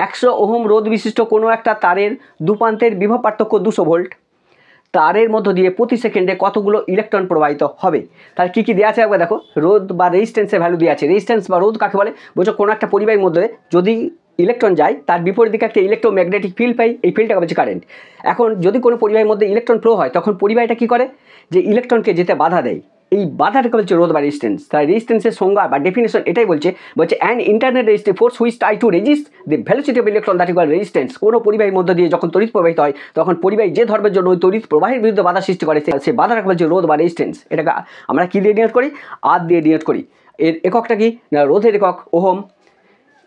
100 ohm রোধ বিশিষ্ট কোনো একটা তারের দুপ্রান্তের বিভব পার্থক্য 200 ভোল্ট, তারের মধ্য দিয়ে প্রতি সেকেন্ডে কতগুলো ইলেকট্রন প্রবাহিত হবে। তাহলে কী কী দেওয়া আছে একবার দেখো। রোধ বা রেজিস্ট্যান্সের ভ্যালু দেওয়া আছে। রেজিস্ট্যান্স বা রোধ কাকে বলে? বলছো কোনো একটা পরিবাহীর মধ্যে যদি ইলেকট্রন যায় তার বিপরীত দিকে একটা ইলেকট্রোম্যাগনেটিক ফিল্ড পাই, এই ফিল্ডটাকে বলছে কারেন্ট। এখন যদি কোনো পরিবাহীর মধ্যে ইলেকট্রন ফ্লো হয় তখন পরিবাহীটা কী করে? যে ইলেকট্রনকে যেতে বাধা দেয়, এই বাধাটাকে বলছে রোধ বা রেজিস্ট্যান্স। তাই রেজিস্ট্যান্সের সংজ্ঞা বা ডেফিনেশন এটাই বলছে an internal resistive force which try to resist the velocity of electron that is called resistance. কোনো পরিবাহীর মধ্য দিয়ে যখন তড়িৎ প্রবাহিত হয় তখন পরিবাহী যে ধর্মের জন্য ওই তড়িৎ প্রবাহের বিরুদ্ধে বাধা সৃষ্টি করে সে বাধাটাকে বলছে রোধ বা রেজিস্ট্যান্স। এটাকে আমরা কী দিয়ে ডিনোট করি? আর দিয়ে ডিনোট করি। এর এককটা কি? না, রোধের একক ওহম।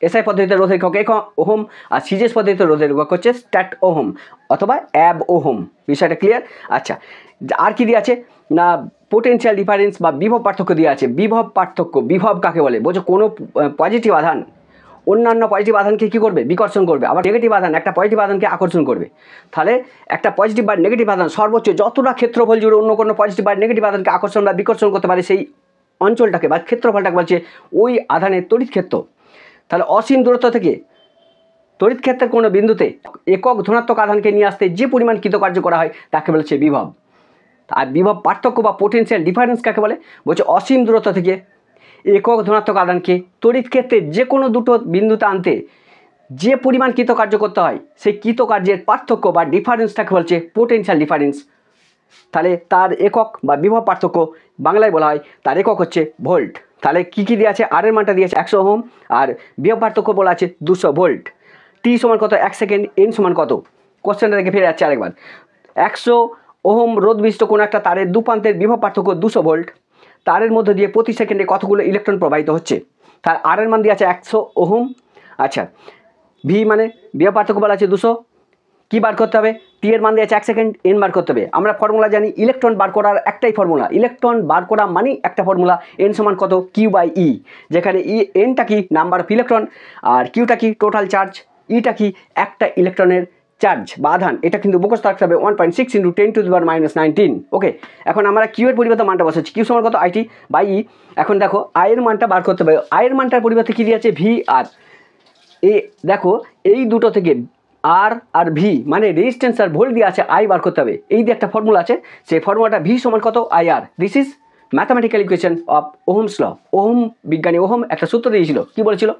এসআই পদ্ধতিতে রোধের একক ওহম, আর সিজিএস পদ্ধতিতে রোধের একক হচ্ছে স্ট্যাট ওহম অথবা অ্যাব ওহম। বিষয়টা ক্লিয়ার? আচ্ছা, আর কি দিয়ে আছে না, পোটেনশিয়াল ডিফারেন্স বা বিভব পার্থক্য দিয়ে আছে। বিভব পার্থক্য, বিভব কাকে বলে? বলছো কোনো পজিটিভ আধান অন্যান্য পজিটিভ আধানকে কী করবে? বিকর্ষণ করবে। আবার নেগেটিভ আধান একটা পজিটিভ আধানকে আকর্ষণ করবে। তাহলে একটা পজিটিভ বা নেগেটিভ আধান সর্বোচ্চ যতটা ক্ষেত্রফল জুড়ে অন্য কোনো পজিটিভ বা নেগেটিভ আধানকে আকর্ষণ বা বিকর্ষণ করতে পারে সেই অঞ্চলটাকে বা ক্ষেত্রফলটাকে বলছে ওই আধানের তড়িৎ ক্ষেত্র। তাহলে অসীম দূরত্ব থেকে তড়িৎ ক্ষেত্রের কোনো বিন্দুতে একক ধনাত্মক আধানকে নিয়ে আসতে যে পরিমাণ কৃতকার্য করা হয় তাকে বলছে বিভব। আর বিভব পার্থক্য বা পোটেনশিয়াল ডিফারেন্স কাকে বলে? বলছে অসীম দূরত্ব থেকে একক ধনাত্মক আধানকে তড়িৎ ক্ষেত্রে যে কোনো দুটো বিন্দুতে আনতে যে পরিমাণ কৃতকার্য করতে হয় সেই কৃতকার্যের পার্থক্য বা ডিফারেন্সটাকে বলছে পোটেনশিয়াল ডিফারেন্স। তাহলে তার একক বা বিভব পার্থক্য বাংলায় বলা হয়, তার একক হচ্ছে ভোল্ট। তাহলে কী কী দিয়ে আছে? আর এর মানটা দিয়েছে 100 ওহম, আর বিভব পার্থক্য বলা আছে 200 ভোল্ট। টি সমান কত? 1 সেকেন্ড। এন সমান কত? কোশ্চেনটা দেখে ফিরে যাচ্ছে আরেকবার। 100 ওহম রোধ বিশিষ্ট কোনো একটা তারের দুপ্রান্তের বিভব পার্থক্য 200 ভোল্ট, তারের মধ্যে দিয়ে প্রতি সেকেন্ডে কতগুলো ইলেকট্রন প্রবাহিত হচ্ছে। তার আর এর মান দিয়ে আছে 100 ওহম। আচ্ছা, ভি মানে বিভব পার্থক্য বলা আছে 200। কী বার করতে হবে? টি এর মান দিয়ে আছে 1 সেকেন্ড, এন বার করতে হবে। আমরা ফর্মুলা জানি, ইলেকট্রন বার করার একটাই ফর্মুলা, ইলেকট্রন বার করা মানেই একটা ফর্মুলা, এন সমান কত? কিউ বাই ই। যেখানে এনটা কি? নাম্বার অফ ইলেকট্রন, আর কিউটা কি? টোটাল চার্জ, ইটা কি? একটা ইলেকট্রনের চার্জ বা আধান। এটা কিন্তু মুখস্থ রাখতে হবে 1.6 × 10⁻⁹ ওকে। এখন আমরা কিউ এর পরিবর্তে মানটা বসাচ্ছি। কিউ সমান কত? আইটি বাই ই। এখন দেখো আয়ের মানটা বার করতে হবে। আয়ের মানটার পরিবর্তে কী দিয়েছে? ভি আর। দেখো এই দুটো থেকে আর ভি মানে রেজিস্ট্যান্স আর ভোল্ট দিয়ে আছে, আই বার করতে হবে। এই যে একটা ফর্মুলা আছে, সেই ফর্মুলাটা ভি সমান কত? I R. This is mathematical equation of Ohm's law. Ohm বিজ্ঞানী ওহম একটা সূত্র দিয়েছিল, কী বলেছিল?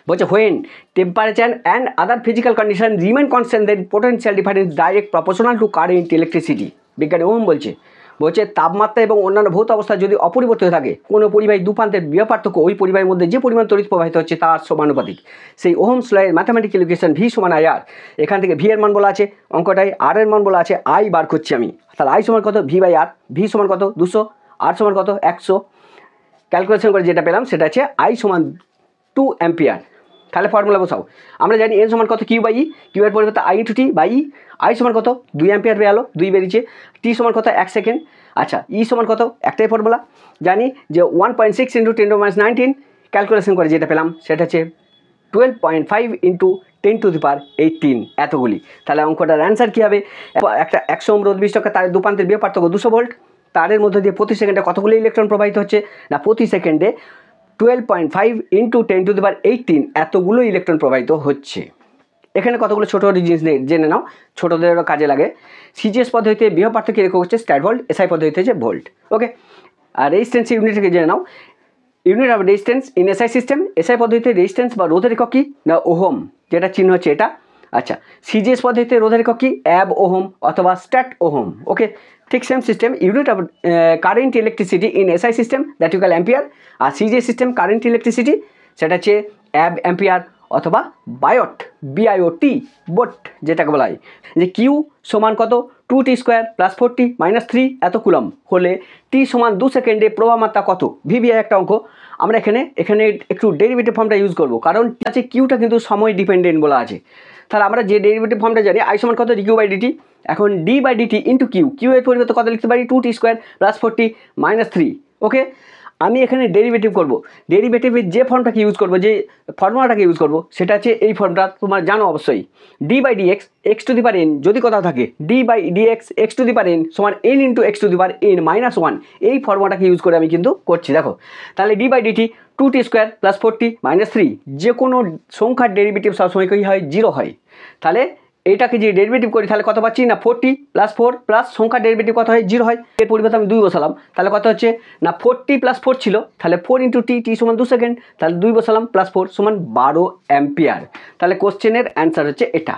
বলছে when temperature and other physical condition remain constant then potential difference direct proportional to current electricity. বিজ্ঞানী ওহম বলছে তাপমাত্রা এবং অন্যান্য ভৌত অবস্থা যদি অপরিবর্তিত থাকে কোনো পরিবাহী দুপ্রান্তের বিভব পার্থক্য ওই পরিবাহীর মধ্যে যে পরিমাণ তড়িৎ প্রবাহিত হচ্ছে তার সমানুপাতিক। সেই ওহমস ল এর ম্যাথামেটিক্যাল ইকুয়েশন ভি সমান আই আর। এখান থেকে ভি এর মান বলা আছে অঙ্কটাই, আর এর মান বলা আছে আই বার করছি আমি। তাহলে আই সমান কত? V by R. ভি সমান কত? 200, আর সমান কত? 100। ক্যালকুলেশন করে যেটা পেলাম সেটা হচ্ছে আই সমান 2 অ্যাম্পিয়ার। তাহলে ফর্মুলা বসাও। আমরা জানি এন সমান কত? Q by E. কিউ এর পরিবর্তে I into T by E. I সমান কত? 2 অ্যাম্পিয়ার বের হলো, 2 বেরিয়েছে। টি সমান কত? 1 সেকেন্ড। আচ্ছা, ই সমান কত? একটাই ফর্মুলা জানি যে 1.6 × 10⁻⁹। ক্যালকুলেশন করে যেটা পেলাম সেটা হচ্ছে 12.5 × 10⁻18 এতগুলি। তাহলে অঙ্কটার অ্যান্সার কী হবে? একটা 100 ওহম রোধ বিশিষ্ট তারের দুপ্রান্তের বিভব পার্থক্য 200 ভোল্ট, তারের মধ্যে দিয়ে প্রতি সেকেন্ডে কতগুলো ইলেকট্রন প্রবাহিত হচ্ছে? না, প্রতি সেকেন্ডে 12.5 × 10⁻18 এতগুলো ইলেকট্রন প্রবাহিত হচ্ছে। এখানে কতগুলো ছোটো জিনিস জেনে নাও, ছোটোদেরও কাজে লাগে। সিজিএস পদ্ধতিতে বিভব পার্থক্যের একক হচ্ছে স্ট্যাট ভোল্ট, এসআই পদ্ধতিতে হচ্ছে ভোল্ট। ওকে, আর রেজিস্ট্যান্স ইউনিটকে জেনে নাও। Unit of resistance in SI system. SI পদ্ধতিতে রেজিস্ট্যান্স বা রোধের একক কি? না, ওহম, যেটা চিহ্ন হচ্ছে এটা। আচ্ছা, সিজিএস পদ্ধতিতে রোধের একক কি? অ্যাব ওহম অথবা স্ট্যাট ওহম। ওকে, ঠিক same system. Unit of current electricity in SI system that you call ampere, আর সিজিএস সিস্টেম কারেন্ট ইলেকট্রিসিটি সেটা হচ্ছে অ্যাব অ্যাম্পিয়ার অথবা বায়ট, বিআইওটি বোট যেটাকে বলা হয়। যে কিউ সমান কত? 2t² + 4t - 3 এত কুলম হলে টি সমান 2 সেকেন্ডে প্রবাহ মাত্রা কত? ভিবিআই একটা অঙ্ক। আমরা এখানে একটু ডেরিভেটিভ ফর্মটা ইউজ করবো, কারণ আছে কিউটা কিন্তু সময় ডিপেন্ডেন্ট বলা আছে। তাহলে আমরা যে ডেরিভেটিভ ফর্মটা জানি, আই সমান কত? Dq by dt. এখন d by dt into q, q এর পরিবর্তে কত লিখতে পারি? 2t² + 4t - 3। ওকে, আমি এখানে ডেরিভেটিভ করব, ডেরিভেটিভের যে ফর্মটাকে ইউজ করব, যে ফর্মুলাটাকে ইউজ করব সেটা হচ্ছে এই ফর্মটা তোমরা জানো অবশ্যই, d by dx x to the power n যদি কোথাও থাকে, d by dx x to the power n সমান n into x to the power n minus one, এই ফর্মুলাটাকে ইউজ করে আমি কিন্তু করছি। দেখো তাহলে d by dt 2t square plus 4t minus 3, যে কোনো সংখ্যার ডেরিভেটিভ সবসময় কী হয়, 0 হয়। তাহলে এটাকে যে ডেরিভেটিভ করি তাহলে কত পাচ্ছি না 4t প্লাস 4 প্লাস সংখ্যার ডেরিভেটিভ কত হয়, 0 হয়। এর পরিবর্তে আমি 2 বসালাম, তাহলে কত হচ্ছে না 4t প্লাস 4 ছিল, তাহলে 4 ইন্টু টি সমান 2 সেকেন্ড, তাহলে 2 বসালাম প্লাস 4 সমান 12 অ্যাম্পিয়ার। তাহলে কোশ্চেনের অ্যান্সার হচ্ছে এটা।